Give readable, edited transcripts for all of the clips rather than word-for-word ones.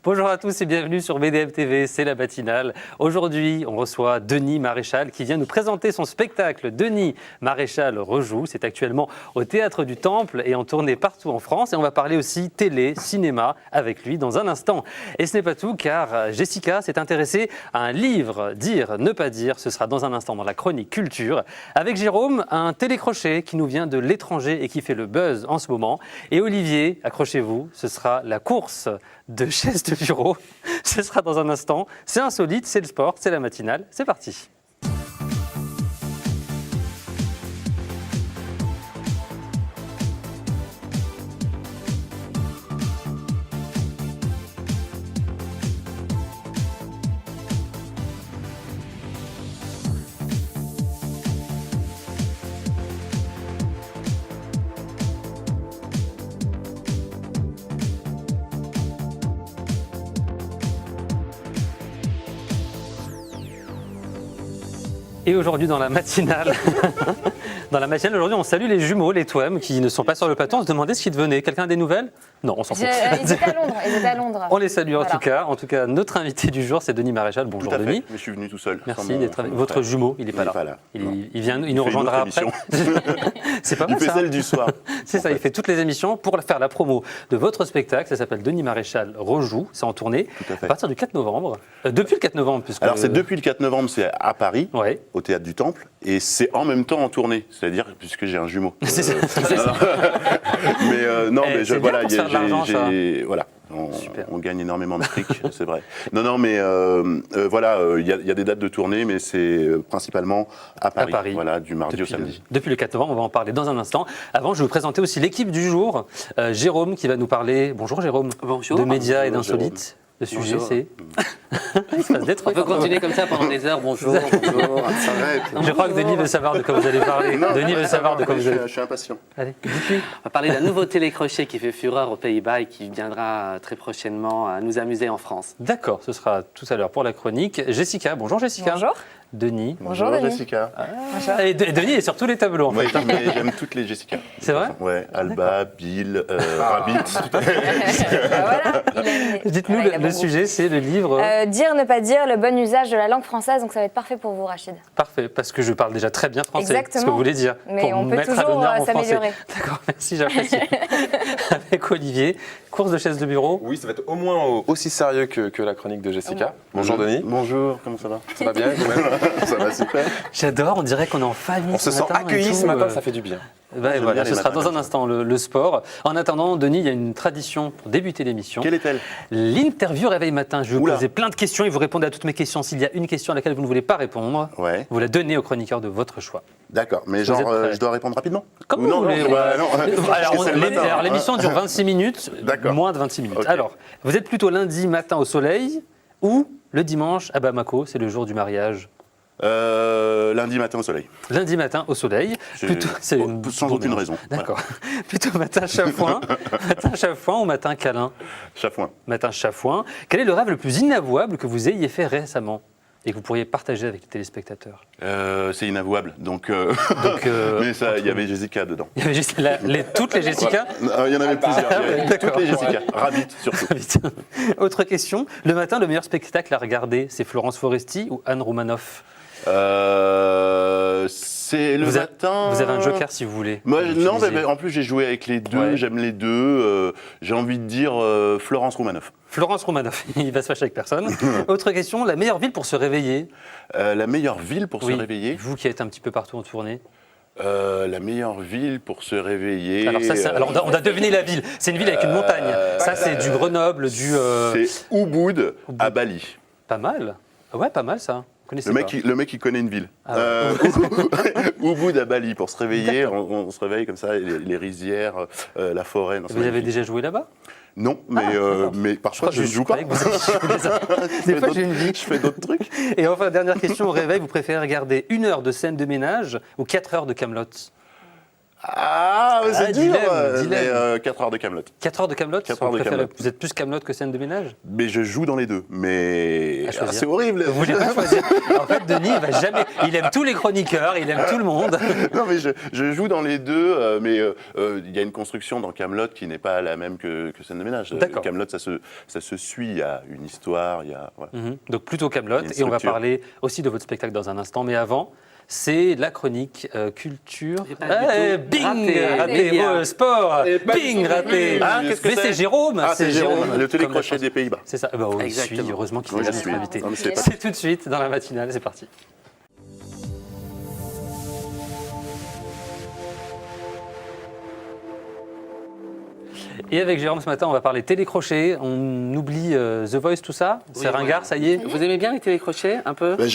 Bonjour à tous et bienvenue sur BDM TV, c'est la matinale. Aujourd'hui, on reçoit Denis Maréchal qui vient nous présenter son spectacle Denis Maréchal rejoue. C'est actuellement au Théâtre du Temple et en tournée partout en France. Et on va parler aussi télé, cinéma avec lui dans un instant. Et ce n'est pas tout car Jessica s'est intéressée à un livre, Dire, ne pas dire. Ce sera dans un instant dans la chronique culture. Avec Jérôme, un télécrochet qui nous vient de l'étranger et qui fait le buzz en ce moment. Et Olivier, accrochez-vous, ce sera la course de chaises de bureau. Ce sera dans un instant. C'est insolite, c'est le sport, c'est la matinale. C'est parti. Et aujourd'hui dans la matinale, aujourd'hui on salue les jumeaux, les Twem, qui ne sont pas sur le plateau. On se demandait ce qu'ils devenaient. Quelqu'un a des nouvelles? Non, on s'en fout. Ils étaient à Londres. On les salue en tout cas. En tout cas, notre invité du jour, c'est Denis Maréchal. Bonjour tout à fait. Denis. Mais je suis venu tout seul. Merci d'être avec votre jumeau. Il n'est pas là. Il vient, il nous fait rejoindra une après. autre C'est pas mal Il fait ça. celle du soir. C'est ça, il fait toutes les émissions pour faire la promo de votre spectacle. Ça s'appelle Denis Maréchal rejoue. C'est en tournée Tout à fait. à partir du 4 novembre. Depuis le 4 novembre, puisque. Alors c'est depuis le 4 novembre, c'est à Paris, Ouais. au Théâtre du Temple, et c'est en même temps en tournée, c'est-à-dire puisque j'ai un jumeau. C'est ça. Mais non, Eh, mais c'est bien pour se faire de l'argent, ça. voilà. Super. On gagne énormément de fric, c'est vrai. Non, mais voilà, il y a des dates de tournée, mais c'est principalement à Paris. Voilà, du mardi au samedi. Depuis le 4 novembre, on va en parler dans un instant. Avant, je vais vous présenter aussi l'équipe du jour. Jérôme qui va nous parler, bonjour Jérôme, Bonjour. de médias et Bonjour, d'insolites. Le sujet, Bonjour. c'est... Il se passe des On trucs. peut continuer comme ça pendant des heures. Bonjour, bonjour. Arrête. Je crois que Denis veut savoir de quoi vous allez parler. Non, Denis veut savoir de quoi vous allez... Je suis impatient. Allez, dites-lui. On va parler d'un nouveau télécrochet qui fait fureur aux Pays-Bas et qui viendra très prochainement nous amuser en France. D'accord, ce sera tout à l'heure pour la chronique. Jessica, bonjour Jessica. Bonjour. Denis. Bonjour, Denis. Jessica. Et Denis est sur tous les tableaux en Ouais, fait. mais j'aime toutes les Jessica. C'est vrai? Ouais, Alba, Bill, Rabbit. Voilà. Dites-nous, Voilà, il a le bon sujet, c'est le livre... Dire, ne pas dire, le bon usage de la langue française, donc ça va être parfait pour vous, Rachid. Parfait, parce que je parle déjà très bien français. Exactement. Ce que vous voulez dire. Mais pour on peut mettre à toujours l'honneur mon français. s'améliorer. D'accord, merci, j'apprécie. Avec Olivier, course de chaise de bureau. Oui, ça va être au moins aussi sérieux que la chronique de Jessica. Bonjour Denis. Bonjour, comment ça va? Ça va bien vous-même? Ça va super. J'adore, on dirait qu'on est en famille. On se sent matin et accueillis tout, ce matin, ça fait du bien. Ben J'aime voilà, bien ce les sera matins dans un comme instant le sport. En attendant, Denis, il y a une tradition pour débuter l'émission. Quelle est-elle? L'interview réveil matin. Je vais vous Oula. poser plein de questions et vous répondez à toutes mes questions. S'il y a une question à laquelle vous ne voulez pas répondre, Ouais, vous la donnez au chroniqueur de votre choix. d'accord. Mais Vous êtes genre, prêts? je dois répondre rapidement? Comme Ou vous non, voulez. non, Ouais. ouais, non. Alors, Parce que c'est le matin, alors, hein. l'émission dure 26 minutes, D'accord. moins de 26 minutes. Ok. Alors, vous êtes plutôt lundi matin au soleil ou le dimanche à Bamako, c'est le jour du mariage? Lundi matin au soleil. Lundi matin au soleil. C'est une Sans bonne aucune raison. raison. D'accord. Plutôt matin chafouin, matin chafouin ou matin câlin? Chafouin. Matin chafouin. Quel est le rêve le plus inavouable que vous ayez fait récemment et que vous pourriez partager avec les téléspectateurs? C'est inavouable. Donc, mais ça, il y avait Jessica dedans. Il y avait juste toutes les Jessica. Voilà. Il y en avait plusieurs. Il y avait D'accord. toutes les Jessica. Rabbit surtout. Vite. Autre question. Le matin, le meilleur spectacle à regarder, c'est Florence Foresti ou Anne Romanoff? C'est le Vous avez- matin. Vous avez un joker si vous voulez. Moi, Vous non, l'utilisez. mais en plus j'ai joué avec les deux, Ouais. j'aime les deux. J'ai envie de dire Florence Romanoff. Florence Romanoff, il va se fâcher avec personne. Autre question, la meilleure ville pour se réveiller? La meilleure ville pour Oui, se réveiller. vous qui êtes un petit peu partout en tournée. La meilleure ville pour se réveiller. Alors, ça, alors on a deviné la ville. C'est une ville avec une montagne. Ça, c'est du Grenoble, du... C'est Ubud à Bali. Pas mal. Ouais, pas mal ça. Vous connaissez pas. Le mec, il connaît une ville. Ah ouais. Ubud à Bali, pour se réveiller, on se réveille comme ça, les rizières, la forêt. Non, c'est Vous avez magnifique. déjà joué là-bas? Non, mais, d'accord. mais parfois je ne joue pas. croyais que vous aviez joué déjà. Je Des fais fois, d'autres- j'ai une vie. Je fais d'autres trucs. Et enfin, dernière question, au réveil, vous préférez regarder 1 heure de scène de ménage ou 4 heures de Kaamelott? Ah, c'est dur. dilemme. Mais 4 heures de Kaamelott. 4 heures de Kaamelott. 4 heures de Kaamelott. Vous êtes plus Kaamelott que scène de ménage? Mais je joue dans les deux. Mais À choisir. c'est horrible. Vous voulez pas choisir? En fait, Denis, il va jamais. Il aime tous les chroniqueurs, il aime tout le monde. Non, mais je joue dans les deux, mais il y a une construction dans Kaamelott qui n'est pas la même que scène de ménage. D'accord. Kaamelott, ça se suit. Il y a une histoire. Il y a voilà. Donc plutôt Kaamelott. Une Et on va structure. parler aussi de votre spectacle dans un instant. Mais avant, c'est la chronique culture. J'ai pas du tout Bing, raté. raté, sport, bing, raté. Ah, qu'est-ce que Mais c'est Jérôme. Ah, c'est Jérôme, le Comme télécrochet la des Pays-Bas. C'est ça. Bah, oui, Exactement. heureusement qu'il Oui, est je notre suis. invité. Non, mais c'est pas- C'est tout de suite dans la matinale. C'est parti. Et avec Jérôme ce matin, on va parler télécrochet. On oublie The Voice, tout ça. C'est Oui, ringard, ça y est. Vous aimez bien les télécrochets un peu? Ben,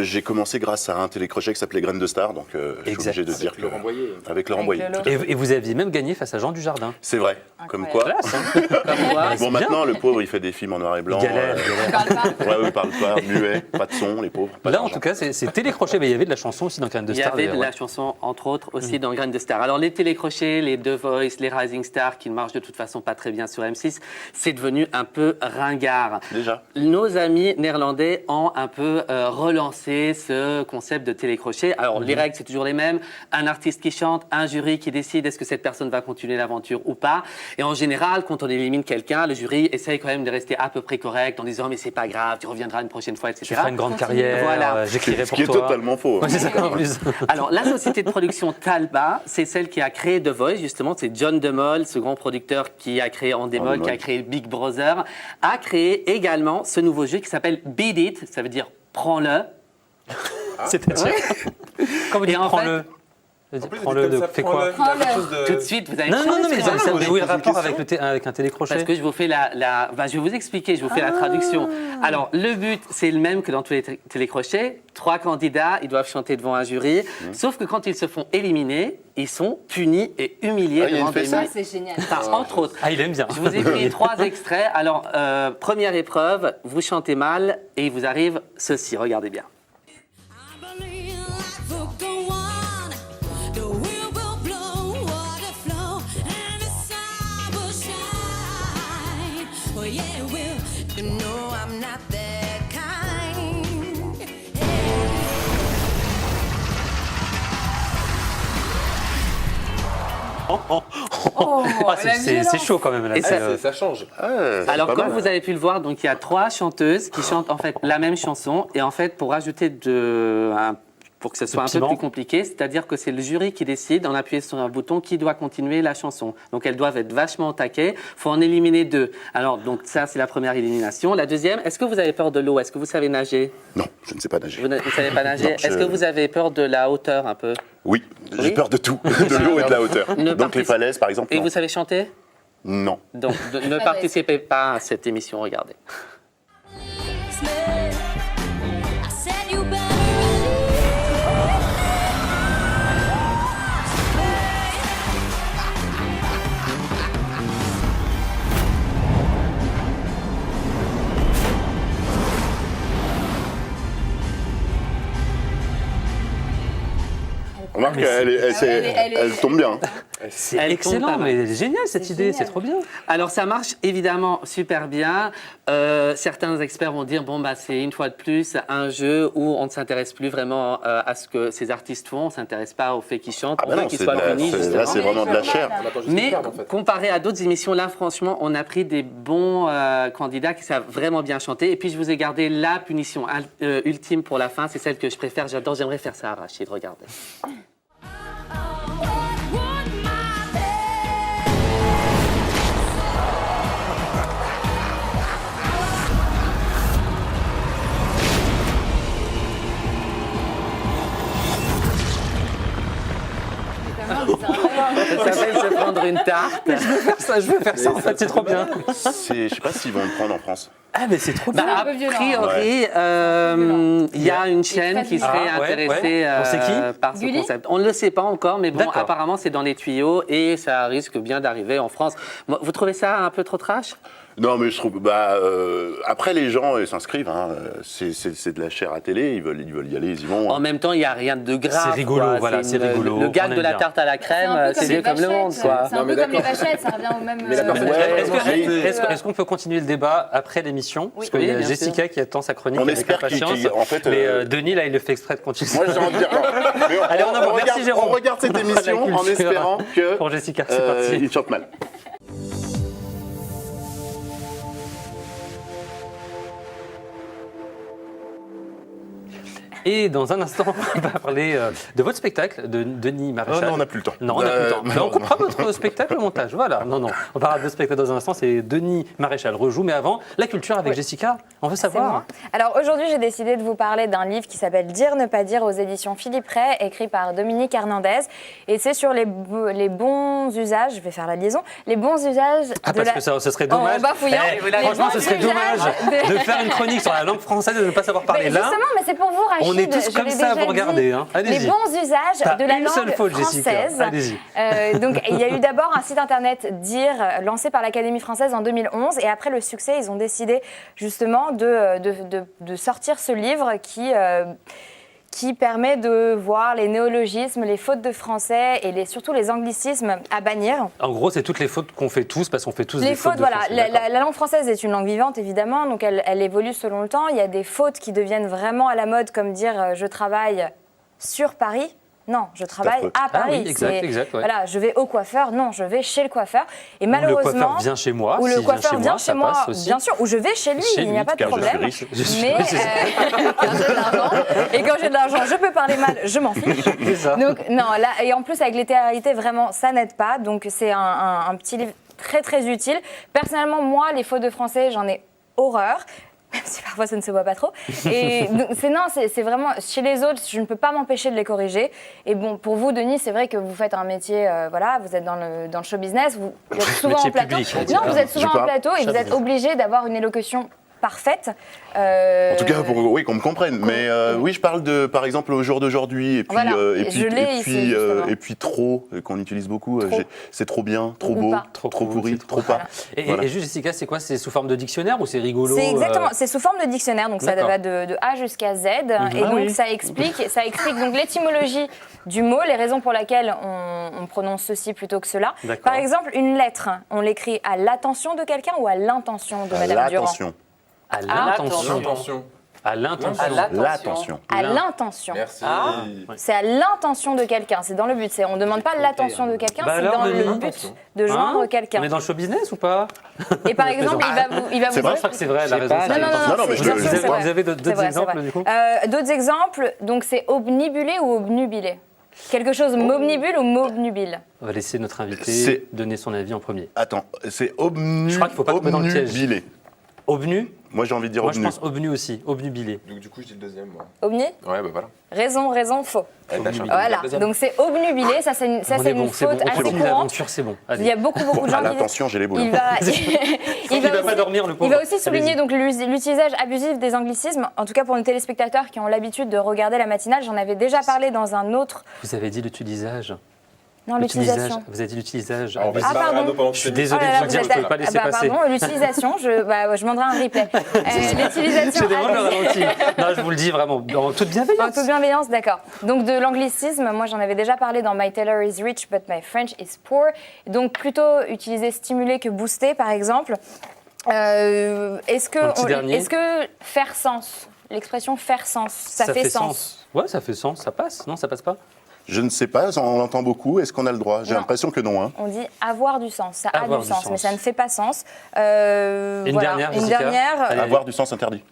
j'ai commencé grâce à un télécrochet qui s'appelait Graines de Star, donc je suis Exact. obligé de dire que Laurent Boyer. avec Laurent Avec Boyer. le tout à lot. fait. Et vous aviez même gagné face à Jean Dujardin. C'est vrai, comme quoi. Classe, hein. Comme quoi. Bon, maintenant, le pauvre, il fait des films en noir et blanc. Il galère. On parle pas. Ouais, il parle pas, muet, pas de son, les pauvres. Pas Là, en d'argent. tout cas, c'est télécrochet. Mais il y avait de la chanson aussi dans Graines de Il y Star. avait de d'ailleurs, la ouais. chanson, entre autres, aussi dans Graines de Star. Alors, les télécrochets, les The Voice, les Rising Stars, qui ne marchent de toute façon pas très bien sur M6, c'est devenu un peu ringard. Déjà. Nos amis néerlandais ont un peu relancé ce concept de télécrochet. Alors, les règles, c'est toujours les mêmes. Un artiste qui chante, un jury qui décide est-ce que cette personne va continuer l'aventure ou pas. Et en général, quand on élimine quelqu'un, le jury essaye quand même de rester à peu près correct en disant mais c'est pas grave, tu reviendras une prochaine fois, etc. Tu feras une grande carrière. Voilà. J'écrirai Ce pour qui est toi. totalement faux. Ouais, c'est ça en plus. Alors, la société de production Talbot, c'est celle qui a créé The Voice, justement. C'est John DeMol, ce grand producteur qui a créé Endemol, Endemol. qui a créé Big Brother, a créé également ce nouveau jeu qui s'appelle Beat It, ça veut dire prends-le. C'est-à-dire. Quand vous Et dites en prends-le. Prends-le, fait quoi? Tout de suite, vous avez Non, non, non, mais compris. ça, où est le rapport avec, avec un télécrochet? Parce que je vous fais je vais vous expliquer, je vous fais la traduction. Alors, le but, c'est le même que dans tous les télécrochets. 3 candidats, ils doivent chanter devant un jury. Sauf que quand ils se font éliminer, ils sont punis et humiliés Ah, il y a devant une des fessée. milliers. C'est génial. Enfin, entre autres. Ah, il aime bien. Je vous ai pris 3 extraits. Alors, première épreuve, vous chantez mal et il vous arrive ceci. Regardez bien. I believe life will go on. The wind will blow, water flow, and the sun will shine. Well, yeah, it will. You know I'm not that kind. Ah, c'est chaud quand même. Là. Et ça- Ça change. Alors, pas comme mal. vous avez pu le voir, donc il y a 3 chanteuses qui chantent en fait la même chanson. Et en fait, pour rajouter pour que ce soit un peu piment. plus compliqué, c'est-à-dire que c'est le jury qui décide, en appuyant sur un bouton, qui doit continuer la chanson. Donc elles doivent être vachement au taquet. Il faut en éliminer 2. Alors, donc ça, c'est la première élimination. La deuxième, est-ce que vous avez peur de l'eau? Est-ce que vous savez nager? Non, je ne sais pas nager. Vous ne savez pas nager? Non, je- Est-ce que vous avez peur de la hauteur un peu? Oui, Oui. j'ai peur de tout, de l'eau et de la hauteur. Ne Donc les participe- falaises, par exemple. Et non. vous savez chanter? Non. Donc, ne participez pas à cette émission, regardez. I said you better Remarque, elle tombe bien. C'est Elle tombe excellent, pas mal. mais génial cette idée, c'est trop bien. Alors ça marche évidemment super bien. Certains experts vont dire bon bah c'est une fois de plus un jeu où on ne s'intéresse plus vraiment à ce que ces artistes font, on ne s'intéresse pas au fait qu'ils chantent, Ah au bah fait non, qu'ils c'est soient de la- punis c'est- justement. là c'est vraiment de la chair. Mais comparé à d'autres émissions, là franchement on a pris des bons candidats qui savent vraiment bien chanter. Et puis je vous ai gardé la punition ultime pour la fin, c'est celle que je préfère, j'adore, j'aimerais faire ça à Rachid, regardez. would my bed. Ça s'appelle se prendre une tarte. Je veux faire ça en fait, c'est trop bien. Je sais pas s'ils vont le prendre en France. Ah, mais c'est trop Bah, bien. un a peu violent. priori, il y a une chaîne qui serait Ah, ouais, intéressée ouais. On sait qui par ce Gulli concept. On ne le sait pas encore, mais bon, D'accord. apparemment, c'est dans les tuyaux et ça risque bien d'arriver en France. Vous trouvez ça un peu trop trash? Non, mais je trouve. Après, les gens ils s'inscrivent. Hein. C'est de la chair à télé. Ils veulent y aller. Ils y vont. En même temps, il n'y a rien de grave. C'est rigolo, quoi. voilà, c'est une- rigolo, Le gag on de la aime bien. tarte à la C'est un crème, peu c'est comme vieux les comme le monde, vachettes. quoi. C'est un Non, mais peu comme les d'accord. vachettes, ça revient au même. Mais la personne- Ouais, Est-ce qu'on peut continuer le débat après l'émission? Parce qu'il y a Oui, bien Jessica qui attend sa chronique On avec espère qu'il- impatience. en fait, Mais Denis, là, il le fait exprès de continuer. Moi, j'ai envie de dire. Mais Allez, on avance. Merci, Jérôme. On regarde cette émission La en culture espérant que. pour Jessica, c'est parti. Il chante mal. Et dans un instant, on va parler de votre spectacle, de Denis Maréchal. Oh non, on n'a plus le temps. Non, on n'a plus le temps. Mais on non, coupera votre spectacle au montage. Voilà. Non. On parlera de spectacle dans un instant. C'est Denis Maréchal rejoue. Mais avant, la culture avec Jessica. On veut C'est savoir. moi. Alors aujourd'hui, j'ai décidé de vous parler d'un livre qui s'appelle Dire, ne pas dire aux éditions Philippe Ray, écrit par Dominique Hernandez. Et c'est sur les bons usages, je vais faire la liaison, les bons usages Ah, de parce la... que ça, ce serait dommage. En bafouillant. Franchement, ce Les serait bons dommage usages de faire une chronique sur la langue française et de ne pas savoir Mais parler là. justement, mais c'est pour vous, Rachid. On est tous je comme l'ai ça à déjà vous regarder, dit. hein. Allez-y. Les bons usages Pas de la une seule langue faute, Jessica. française. Allez-y. Donc, il y a eu d'abord un site internet Dire, lancé par l'Académie française en 2011. Et après le succès, ils ont décidé justement de sortir ce livre qui permet de voir les néologismes, les fautes de français et surtout les anglicismes à bannir. En gros, c'est toutes les fautes qu'on fait tous parce qu'on fait tous Les des fautes. fautes, de voilà. français. La langue française est une langue vivante, évidemment, donc elle évolue selon le temps. Il y a des fautes qui deviennent vraiment à la mode, comme dire je travaille sur Paris. Non, je travaille affreux. à Paris. oui, exact, C'est- exact, ouais. Voilà, je vais au coiffeur. Non, je vais chez le coiffeur. Et Ou malheureusement, le coiffeur vient chez moi. ou le s'il coiffeur vient ça chez moi, passe aussi. bien sûr, ou je vais chez lui, Chez il n'y a lui, pas de car je suis problème. riche. Mais Oui, c'est ça. quand j'ai de l'argent, et quand j'ai de l'argent, je peux parler mal, je m'en fiche. C'est ça. Donc non, là, et en plus avec les littéralité, vraiment, ça n'aide pas. Donc c'est un petit livre très très utile. Personnellement, moi, les fautes de français, j'en ai horreur. Même si parfois ça ne se voit pas trop. Et donc, c'est vraiment chez les autres, je ne peux pas m'empêcher de les corriger. Et bon, pour vous, Denis, c'est vrai que vous faites un métier, voilà, vous êtes dans le show business, vous êtes souvent Métier en plateau. public, on dit. Non, vous êtes Je souvent sais en pas. plateau et vous êtes obligé d'avoir une élocution parfaite. En tout cas, oui, qu'on me comprenne. Mais oui, je parle par exemple, au jour d'aujourd'hui, et puis, Voilà, je l'ai ici, justement. et puis trop, qu'on utilise beaucoup. Trop. C'est trop bien, trop Ou beau, pas. trop cool, pourri, c'est trop pas. Et, Voilà. et juste, Jessica, c'est quoi? C'est sous forme de dictionnaire ou c'est rigolo? C'est exactement, c'est sous forme de dictionnaire, donc ça D'accord. va de A jusqu'à Z, et Ah donc oui. ça explique donc l'étymologie du mot, les raisons pour lesquelles on prononce ceci plutôt que cela. D'accord. Par exemple, une lettre, on l'écrit à l'attention de quelqu'un ou à l'intention de Madame Durand? L'attention. À l'intention. Attention. À l'intention. À l'attention. L'attention. À l'intention. Merci. C'est à l'intention de quelqu'un, c'est dans le but. On ne demande pas l'attention de quelqu'un, Bah c'est alors, dans Denis, le but de joindre Hein quelqu'un. On est dans le show business ou pas? Et par exemple, il va C'est vous vrai, Je crois que c'est vrai, elle a Je sais raison. pas, ça. Non, Non, mais c'est- je- bien sûr, je- c'est vrai. Vous avez C'est d'autres vrai, c'est exemples vrai. du coup? D'autres exemples, donc c'est obnubulé ou obnubilé? Quelque chose m'obnubule ou m'obnubile? On va laisser notre invité C'est- donner son avis en premier. Attends, c'est obnu. Je crois qu'il faut pas tomber dans le piège. obnubilé. Obnu? Moi, j'ai envie de dire Moi, je obnu. pense obnu aussi. Obnubilé. Donc du coup, je dis le deuxième, moi. Obni? Ouais, bah voilà. Raison, faux. Allez, lâche un peu. Voilà, Deuxième. donc c'est obnubilé, ça c'est On est une bon, c'est bon. faute On assez continue courante. l'aventure, c'est bon. Il y a beaucoup de gens À qui l'attention, j'ai les boules. il va, Il va pas aussi- dormir, le pauvre. Il va aussi souligner Allez-y. donc l'utilisation abusif des anglicismes. En tout cas pour nos téléspectateurs qui ont l'habitude de regarder la matinale, j'en avais déjà parlé dans un autre. Vous avez dit l'utilisage. Non, l'utilisation. Vous avez dit l'utilisage. Alors, on va Ah, se barrer pardon. à nos pendant Je suis toute l'émission. désolé Oh là là, de vous dire, vous je ne êtes- peux pas laisser ah bah, passer. Pardon, l'utilisation, je demanderai un replay. L'utilisation Je demande le abusif- ralenti. Non, je vous le dis vraiment, en toute En bienveillance. toute bienveillance, d'accord. Donc de l'anglicisme, moi j'en avais déjà parlé dans My Tailor is Rich but My French is Poor. Donc plutôt utiliser stimuler que booster par exemple. Est-ce que faire sens, l'expression faire sens, ça fait sens? Ouais, ça fait sens, ça passe. Non, ça passe pas. Je ne sais pas, on l'entend beaucoup. Est-ce qu'on a le droit? J'ai Non. l'impression que non. Hein. On dit avoir du sens, ça Avoir a du du sens, sens. mais ça ne fait pas sens. Une dernière, Une Jessica. dernière. Allez. Avoir du sens interdit.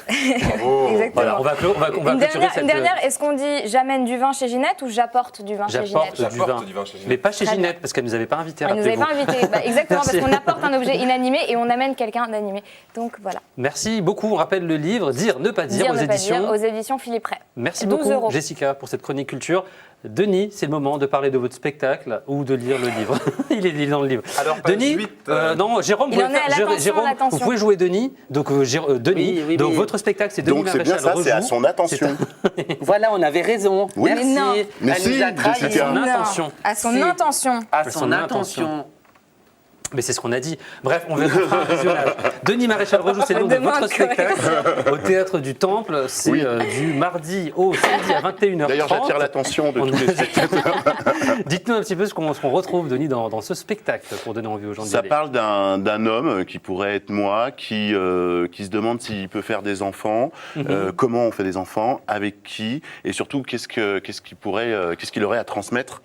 Exactement. Voilà, on va Une clôturer dernière, cette... une dernière, est-ce qu'on dit j'amène du vin chez Ginette ou j'apporte du vin chez J'apporte Ginette du vin. chez Ginette. Mais pas chez Très bien. Ginette, parce qu'elle ne nous avait pas invités, Elle nous avait rappelez-vous. pas invités. Exactement, Merci. parce qu'on apporte un objet inanimé et on amène quelqu'un d'animé. Donc voilà. Merci beaucoup. On rappelle le livre Dire, ne pas dire, Dire, aux ne pas éditions. dire, aux éditions Philippe Ray. Merci 12 beaucoup, euros. Jessica, pour cette chronique culture. Denis, c'est le moment de parler de votre spectacle ou de lire le livre. Il est dans le livre. Alors, page Denis, 8, non, Jérôme, Il en est à l'attention, Jérôme, l'attention. vous pouvez jouer Denis. Donc, Denis, Oui, donc oui. votre spectacle, c'est Denis Donc c'est bien Maréchal ça, c'est à rejoue. son attention. Voilà, on avait raison. Oui. Merci. Mais non. Mais Elle si, nous a trahi. Jessica. Son Non, intention. à son Si. intention. À son son intention. intention. Mais c'est ce qu'on a dit. Bref, on verra un visionnage. Denis Maréchal rejoue, c'est le nom de Demande votre spectacle au Théâtre du Temple. C'est Oui. Du mardi au samedi à 21h30. D'ailleurs, j'attire l'attention de On tous les a- spectateurs. Dites-nous un petit peu ce qu'on retrouve, Denis, dans ce spectacle pour donner envie aux gens d'y Ça aller. parle d'un homme qui pourrait être moi, qui se demande s'il peut faire des enfants, comment on fait des enfants, avec qui, et surtout qu'est-ce qu'il aurait à transmettre.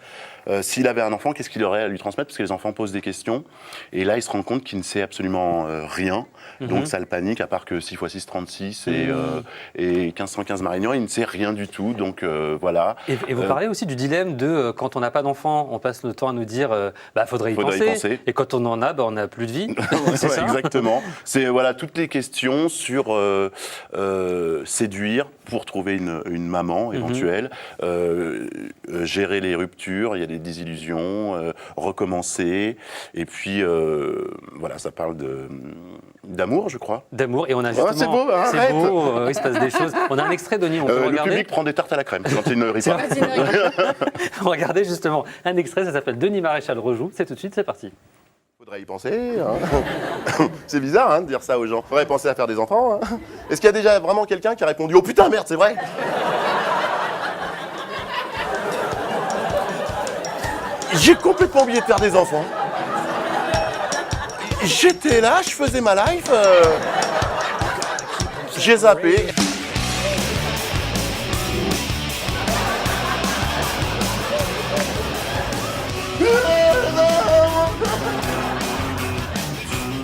S'il avait un enfant, qu'est-ce qu'il aurait à lui transmettre? Parce que les enfants posent des questions. Et là, il se rend compte qu'il ne sait absolument rien. Donc, ça le panique, à part que 6 x 6, 36 et 1515 Marignan, il ne sait rien du tout. Donc, voilà. Et vous parlez aussi du dilemme de quand on n'a pas d'enfant, on passe le temps à nous dire faudrait y Faudrait y penser. penser. Et quand on en a, on n'a plus de vie. C'est Ouais, ça. exactement. C'est voilà toutes les questions sur séduire pour trouver une maman éventuelle, gérer les ruptures, il y a des désillusions, recommencer, et puis voilà, ça parle d'amour, je crois. D'amour. Et on a Oh, justement. c'est beau, arrête. C'est beau, il se passe des choses. On a un extrait, Denis, on peut Le regarder. public prend des tartes à la crème quand il ne rit pas. Regardez justement un extrait, ça s'appelle Denis Maréchal rejoue. C'est tout de suite, c'est parti. Faudrait y penser. Hein. C'est bizarre de dire ça aux gens. Faudrait penser à faire des enfants. Hein. Est-ce qu'il y a déjà vraiment quelqu'un qui a répondu « Oh putain, merde, c'est vrai !» J'ai complètement oublié de faire des enfants. J'étais là, je faisais ma life. J'ai zappé.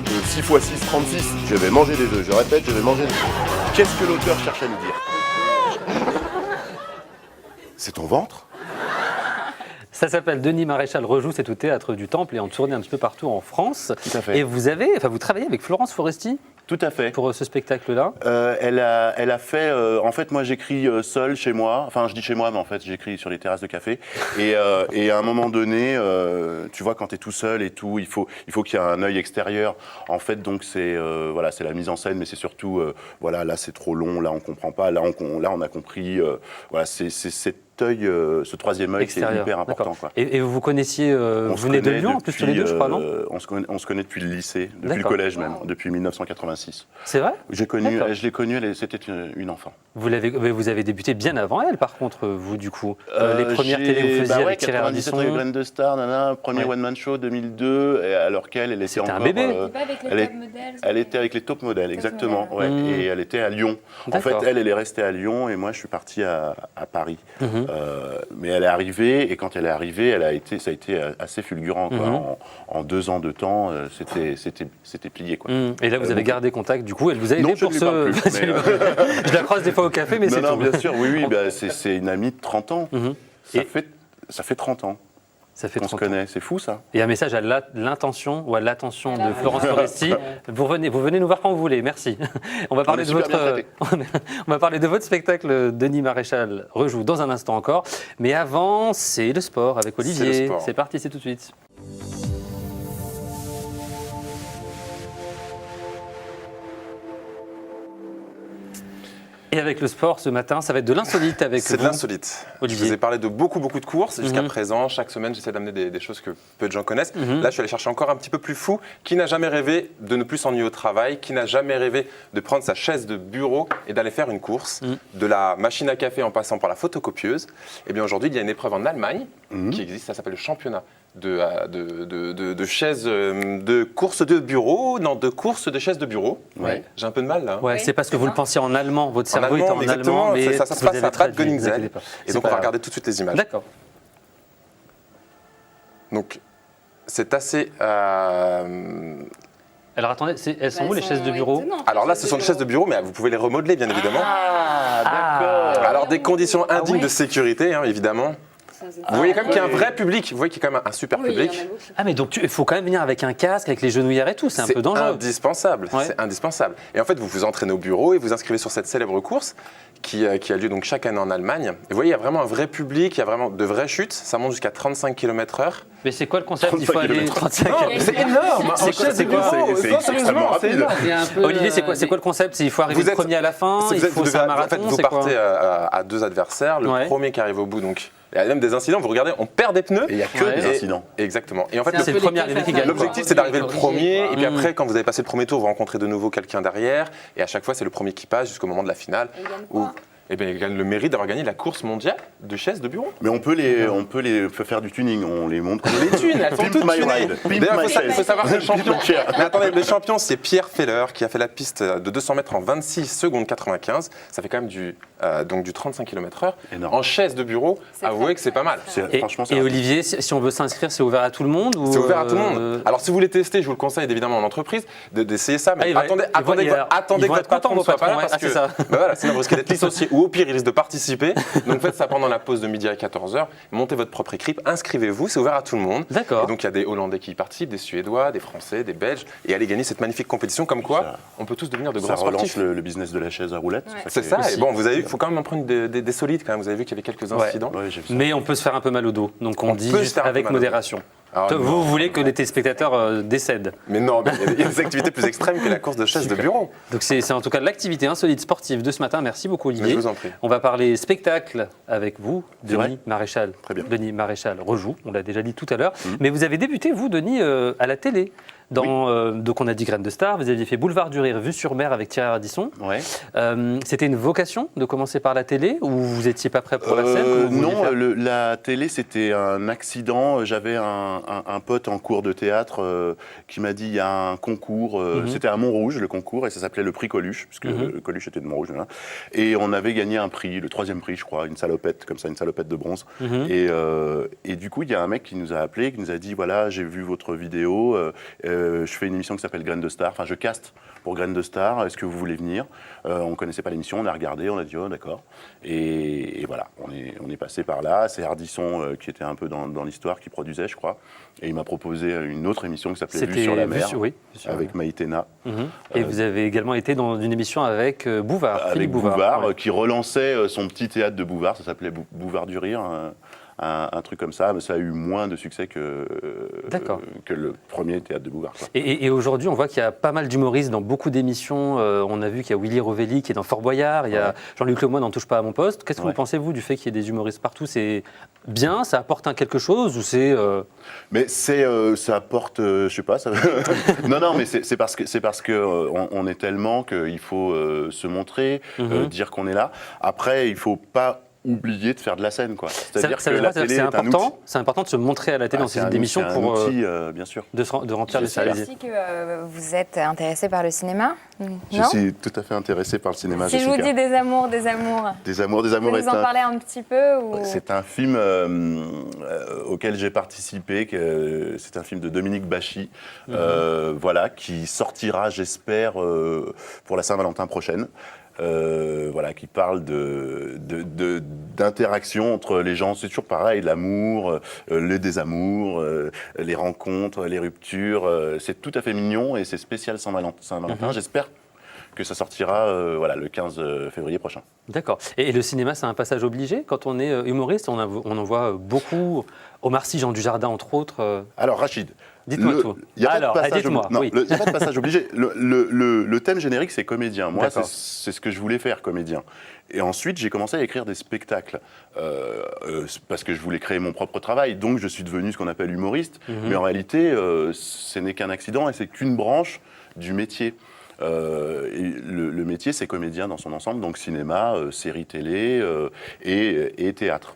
Le 6 x 6, 36. Je vais manger des œufs. Je répète, je vais manger des œufs. Qu'est-ce que l'auteur cherche à nous dire? C'est ton ventre? Ça s'appelle Denis Maréchal rejoue, c'est au Théâtre du Temple et en tournée un petit peu partout en France. Tout à fait. Et vous travaillez avec Florence Foresti Tout à fait. pour ce spectacle-là. Elle a fait. En fait, moi, j'écris seul chez moi. Enfin, je dis chez moi, mais en fait, j'écris sur les terrasses de café. Et à un moment donné, tu vois, quand tu es tout seul et tout, il faut qu'il y ait un œil extérieur. En fait, donc, c'est voilà, c'est la mise en scène, mais c'est surtout, voilà, là, c'est trop long, là, on comprend pas. Là, on a compris. Voilà, c'est cet œil, ce troisième œil qui est Extérieur. hyper important. D'accord. Quoi. Et vous connaissiez, On vous se venez de connaît Lyon en plus tous les deux, je crois, non on se connaît depuis le lycée, depuis le D'accord. collège même, depuis 1986. C'est vrai Je l'ai connue, c'était une enfant. vous avez débuté bien avant elle, par contre, vous, du coup. Les premières télés que vous faisiez avec Thierry 97 Ardisson. avec Graines de Star, premier Ouais. one-man show 2002, et alors qu'elle était C'était un encore. bébé. C'était pas avec les elle, top modèles, elle était avec les top modèles, exactement. modèles. Ouais, Mmh. et elle était à Lyon. En fait, D'accord. elle est restée à Lyon et moi, je suis parti à Paris. Mmh. Mais elle est arrivée, et quand elle est arrivée, ça a été assez fulgurant. Quoi. Mmh. En 2 ans de temps, c'était plié. Quoi. Et là, vous avez gardé contact, du coup, elle vous a aidé Non, je pour ne lui parle plus, ce. mais, Je la croise des fois au café, mais c'est non, tout. bien sûr, oui, bah, c'est une amie de 30 ans. Mhm. Ça, Et- fait 30 ans Ça fait qu'on se 30 ans. connaît, c'est fou ça. Et un message à l'intention ou à l'attention de Voilà. Florence Foresti. Vous venez nous voir quand vous voulez, merci. On va parler est de super bien on va parler de votre spectacle Denis Maréchal rejoue dans un instant encore. Mais avant, c'est le sport avec C'est Olivier. le sport. C'est parti, c'est tout de suite. Et avec le sport ce matin, ça va être de l'insolite avec C'est de vous. l'insolite. Olivier. Je vous ai parlé de beaucoup de courses jusqu'à Mhm. présent. Chaque semaine, j'essaie d'amener des choses que peu de gens connaissent. Mhm. Là, je suis allé chercher encore un petit peu plus fou. Qui n'a jamais rêvé de ne plus s'ennuyer au travail? Qui n'a jamais rêvé de prendre sa chaise de bureau et d'aller faire une course? Mhm. De la machine à café en passant par la photocopieuse. Eh bien, aujourd'hui, il y a une épreuve en Allemagne qui existe. Ça s'appelle le championnat de chaises de course de bureau. Non, de course de chaises de bureau. Ouais. J'ai un peu de mal là. Ouais, Oui, c'est parce que c'est vous le ça. pensiez en allemand, votre cerveau est allemand, en exactement, allemand, mais ça se vous passe avez à Bad traduit, ne vous Gönningen. inquiétez pas. Et C'est donc, pas on va grave. regarder tout de suite les images. D'accord. Donc, c'est assez. Alors attendez, elles sont où les chaises de bureau? Alors là, ce sont des chaises de bureau, mais vous pouvez les remodeler, bien évidemment. Ah, d'accord. Alors, des conditions indignes oui. de sécurité, hein, évidemment. Vous voyez quand même qu'il y a un vrai public, vous voyez qu'il y a quand même un super public. Ah mais donc il faut quand même venir avec un casque, avec les genouillères et tout, c'est un peu dangereux. Indispensable, Ouais. c'est indispensable. Et en fait, vous vous entraînez au bureau et vous inscrivez sur cette célèbre course qui a lieu donc chaque année en Allemagne. Et vous voyez, il y a vraiment un vrai public, il y a vraiment de vraies chutes, ça monte jusqu'à 35 km/h. Mais c'est quoi le concept? Il 35 faut aller kilomètres. 35 Non, mais c'est énorme. C'est quoi- c'est quoi- c'est extrêmement rapide. C'est un peu, Olivier, c'est quoi le concept? Il faut arriver Vous êtes- premier à la fin, il faut c'est un en marathon, fait, vous c'est quoi? partez à deux adversaires, le Ouais. premier qui arrive au bout, donc il y a même des incidents, vous regardez, on perd des pneus. Et il n'y a que Ouais. des Et- incidents. Exactement. Et en fait, C'est un C'est peu le premier les arrivé qui quatre gagne. l'objectif, c'est d'arriver le corriger, premier, quoi. et puis après, quand vous avez passé le premier tour, vous rencontrez de nouveau quelqu'un derrière, et à chaque fois, c'est le premier qui passe jusqu'au moment de la finale. Où, eh bien, il gagne le mérite d'avoir gagné la course mondiale de chaises de bureau. Mais on peut faire du tuning, on les montre. Les thunes, elles sont Pimp toutes my tunées. ride. Pimp D'ailleurs, my il chaise. faut savoir que le champion. Pimp my chair. Mais attendez, le champion, c'est Pierre Feller qui a fait la piste de 200 mètres en 26 secondes 95. Ça fait quand même du 35 km/h. Énorme. En chaise de bureau, avouez que c'est pas mal. C'est- Franchement, c'est Et rapide. Olivier, si on veut s'inscrire, c'est ouvert à tout le monde ou C'est ouvert à tout le monde. euh, Alors, si vous voulez tester, je vous le conseille évidemment en entreprise d'essayer ça. Mais Ah, il va- attendez, ils vont- attendez, ils vont- attendez ils que vont votre être contents, patron ne vos soit pas là patrons, parce ouais. que Ah, c'est ça. bah voilà, sinon vous risquez d'être licencié ou au pire, il risque de participer. Donc, faites ça pendant la pause de midi à 14h. Montez votre propre équipe, inscrivez-vous, c'est ouvert à tout le monde. D'accord. Et donc, il y a des Hollandais qui y participent, des Suédois, des Français, des Belges, et allez gagner cette magnifique compétition. Comme quoi, Ça- on peut tous devenir de Ça grands relance sportifs. le business de la chaise à roulettes. C'est qui ça. est- Et bon, vous avez, il faut quand même en prendre des solides quand même. Vous avez vu qu'il y avait quelques Ouais. incidents. Ouais, j'ai vu ça. Mais on peut se faire un peu mal au dos, donc on dit peut se juste faire un peu avec mal au dos. modération. Ah, Toi, non. vous voulez que les téléspectateurs décèdent. Mais non, mais il y a des activités plus extrêmes que la course de chaise de bureau. Donc c'est en tout cas l'activité insolite sportive de ce matin. Merci beaucoup Mais Olivier. je vous en prie. On va parler spectacle avec vous, C'est vrai Denis Maréchal. Très bien. Denis Maréchal rejoue, on l'a déjà dit tout à l'heure. Mais vous avez débuté, vous, Denis, à la télé. Donc on a dit Graines de Star, vous aviez fait Boulevard du Rire, Vue sur Mer avec Thierry Ardisson. Ouais. C'était une vocation de commencer par la télé ou vous n'étiez pas prêt pour la scène Comment vous vouliez Non, faire la télé, c'était un accident. J'avais un pote en cours de théâtre qui m'a dit il y a un concours. C'était à Montrouge, le concours, et ça s'appelait le prix Coluche, puisque Coluche était de Montrouge. Voilà. Et on avait gagné un prix, le 3e prix, je crois, une salopette, comme ça, une salopette de bronze. Et du coup, il y a un mec qui nous a appelé, qui nous a dit voilà, j'ai vu votre vidéo, je fais une émission qui s'appelle Graines de Star. Enfin, je caste pour Graines de Star. Est-ce que vous voulez venir? On ne connaissait pas l'émission, on a regardé, on a dit oh d'accord. Et voilà, on est passé par là. C'est Ardisson qui était un peu dans l'histoire, qui produisait, je crois. Et il m'a proposé une autre émission qui s'appelait Vue sur la mer, oui, Vue sur la avec mer. Maïtena. Et vous avez également été dans une émission avec Bouvard, Avec Philippe Bouvard, Ouais. qui relançait son petit théâtre de Bouvard. Ça s'appelait Bouvard du Rire. Un truc comme ça, mais ça a eu moins de succès que le premier théâtre de Bouvard, quoi. Et aujourd'hui, on voit qu'il y a pas mal d'humoristes dans beaucoup d'émissions. On a vu qu'il y a Willy Rovelli qui est dans Fort Boyard, il y a Jean-Luc Lemoyne n'en touche pas à mon poste. Qu'est-ce que vous pensez, vous, du fait qu'il y ait des humoristes partout? C'est bien, ça apporte quelque chose ou c'est... Mais ça apporte, je sais pas. Ça... non, mais c'est parce que on est tellement qu'il faut se montrer, dire qu'on est là. Après, il faut pas oublier de faire de la scène, quoi. C'est-à-dire que la télé est un outil. C'est important de se montrer à la télé dans ces émissions c'est un pour outil, bien sûr. de remplir les Je sais salles. aussi que vous êtes intéressé par le cinéma. Je Non? suis tout à fait intéressé par le cinéma. Si je vous Jessica. dis des amours. Des amours, Vous est nous en un parler un petit peu ou... C'est un film auquel j'ai participé, c'est un film de Dominique Bachy, voilà, qui sortira, j'espère, pour la Saint-Valentin prochaine. Voilà, qui parle d'interaction entre les gens. C'est toujours pareil, l'amour, le désamour, les rencontres, les ruptures. C'est tout à fait mignon et c'est spécial Saint-Valentin. J'espère que ça sortira voilà, le 15 février prochain. D'accord. Et le cinéma, c'est un passage obligé quand on est humoriste? On en voit beaucoup. Omar Sy, Jean Dujardin, entre autres. Alors, Rachid, Dites-moi tout. Il n'y a, Alors, pas de passage dites-moi, non, oui. il y a pas de passage obligé. Le thème générique, c'est comédien. Moi, D'accord. c'est ce que je voulais faire, comédien. Et ensuite, j'ai commencé à écrire des spectacles parce que je voulais créer mon propre travail. Donc, je suis devenu ce qu'on appelle humoriste. Mais en réalité, ce n'est qu'un accident et c'est qu'une branche du métier. Et le métier, c'est comédien dans son ensemble, donc cinéma, série télé et théâtre.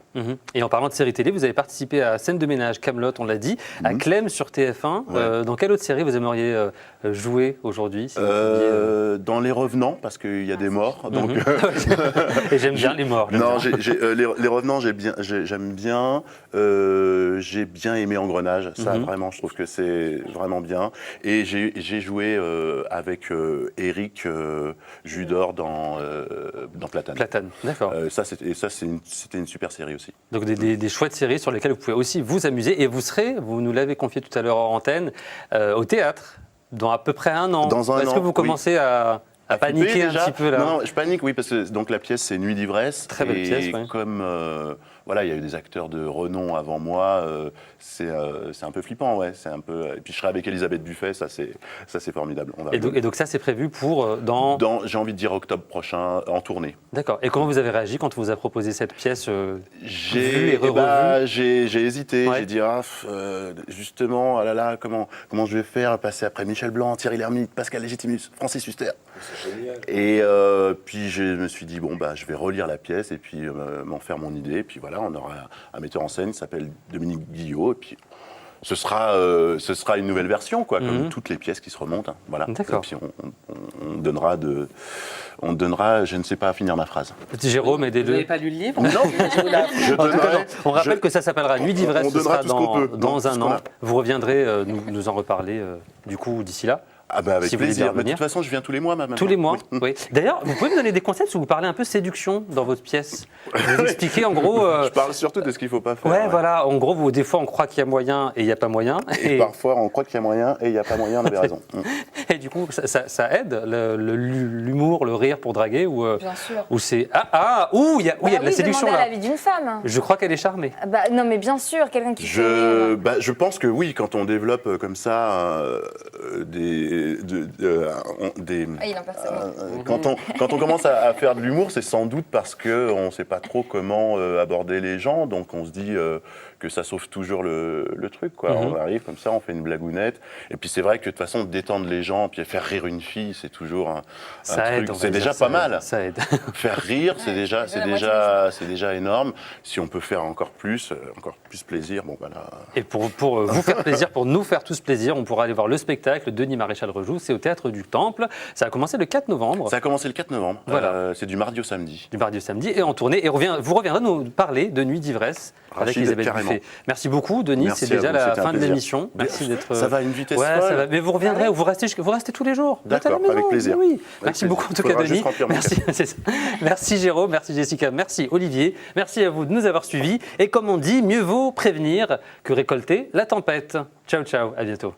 Et en parlant de séries télé, vous avez participé à Scène de ménage, Kaamelott, on l'a dit, à Clem sur TF1. Ouais. Dans quelle autre série vous aimeriez jouer aujourd'hui si vous Dans Les Revenants, parce qu'il y a des mords. Donc, Et j'aime bien les morts. j'aime non, bien. les Revenants, j'aime bien. J'ai bien aimé Engrenage. Ça, vraiment, je trouve que c'est vraiment bien. Et j'ai joué avec Eric Judor dans Platane. Platane, d'accord. C'était une super série aussi. Donc des chouettes séries sur lesquelles vous pouvez aussi vous amuser. Et vous nous l'avez confié tout à l'heure en antenne, au théâtre, dans à peu près un an. Dans un Est-ce an, que vous oui. commencez à paniquer un déjà petit peu là? Non, je panique, oui, parce que donc, la pièce, c'est Nuit d'ivresse. Très belle et pièce, oui. comme voilà, il y a eu des acteurs de renom avant moi, c'est un peu flippant, ouais. C'est un peu. Et puis je serai avec Elisabeth Buffet, ça c'est formidable. On va Et donc ça, c'est prévu pour dans... j'ai envie de dire octobre prochain, en tournée. D'accord. Et comment vous avez réagi quand on vous a proposé cette pièce vue et J'ai re-revue? j'ai hésité, Ouais. j'ai dit justement, ah là là, comment je vais faire passer après Michel Blanc, Thierry Lhermitte, Pascal Légitimus, Francis Huster. C'est génial. Et puis je me suis dit bon bah je vais relire la pièce et puis m'en faire mon idée. Et puis voilà, on aura un metteur en scène qui s'appelle Dominique Guillot. Et puis ce sera une nouvelle version, quoi, comme toutes les pièces qui se remontent. Hein, voilà. D'accord. Et puis on donnera, je ne sais pas finir ma phrase. Petit Jérôme, Vous aidez-le. n'avez pas lu le livre? Non, En je tout cas, donnerai. non. On rappelle que ça s'appellera Nuit d'ivresse, on ce donnera sera tout ce qu'on peut. dans Tout ce un qu'on an. a. Vous reviendrez nous en reparler du coup d'ici là. Ah bah avec Si vous voulez plaisir. bien Mais de revenir. toute façon, je viens tous les mois maintenant. Tous les mois, Oui. oui. D'ailleurs, vous pouvez me donner des conseils si vous parlez un peu séduction dans votre pièce. Vous expliquez en gros... Je parle surtout de ce qu'il ne faut pas faire. Ouais, voilà. En gros, des fois, on croit qu'il y a moyen et il n'y a pas moyen. Et parfois, on croit qu'il y a moyen et il n'y a pas moyen, on avait raison. Et du coup, ça aide l'humour, le rire pour draguer ou Bien sûr. ou c'est il y a de la séduction demandez là. l'avis d'une femme. Je crois qu'elle est charmée. Bah, non, mais bien sûr, quelqu'un qui fait rire. Je pense que oui, quand on développe comme ça des Ah, il en passe, c'est bon. quand on commence à faire de l'humour, c'est sans doute parce qu'on ne sait pas trop comment aborder les gens, donc on se dit que ça sauve toujours le truc, quoi. On arrive comme ça, on fait une blagounette, et puis c'est vrai que de toute façon, détendre les gens, puis faire rire une fille, c'est toujours un Ça truc, aide. on va c'est dire, déjà ça pas mal. aide, Ça aide. Faire rire, c'est déjà, c'est la c'est déjà énorme. Si on peut faire encore plus plaisir, bon voilà. Et pour vous faire plaisir, pour nous faire tous plaisir, on pourra aller voir le spectacle Denis Maréchal rejoue. C'est au Théâtre du Temple. Ça a commencé le 4 novembre. Ça a commencé le 4 novembre. Voilà. C'est du mardi au samedi. Du mardi au samedi et en tournée. Et vous reviendrez nous parler de Nuit d'ivresse avec Rachid, Isabelle carrément. Buffet. Merci beaucoup, Denis. Merci C'est déjà à vous, la c'était un fin de plaisir. l'émission. Merci d'être. Ça va à une vitesse Ouais, folle. ça va. Mais vous reviendrez, vous restez tous les jours. Vous êtes à la D'accord, avec maison, plaisir. oui. Avec Merci plaisir. beaucoup en tout cas, Faudra Denis. juste remplir mon Merci, c'est ça. Merci Jérôme, merci Jessica, merci Olivier. Merci à vous de nous avoir suivis. Et comme on dit, mieux vaut prévenir que récolter la tempête. Ciao, ciao, à bientôt.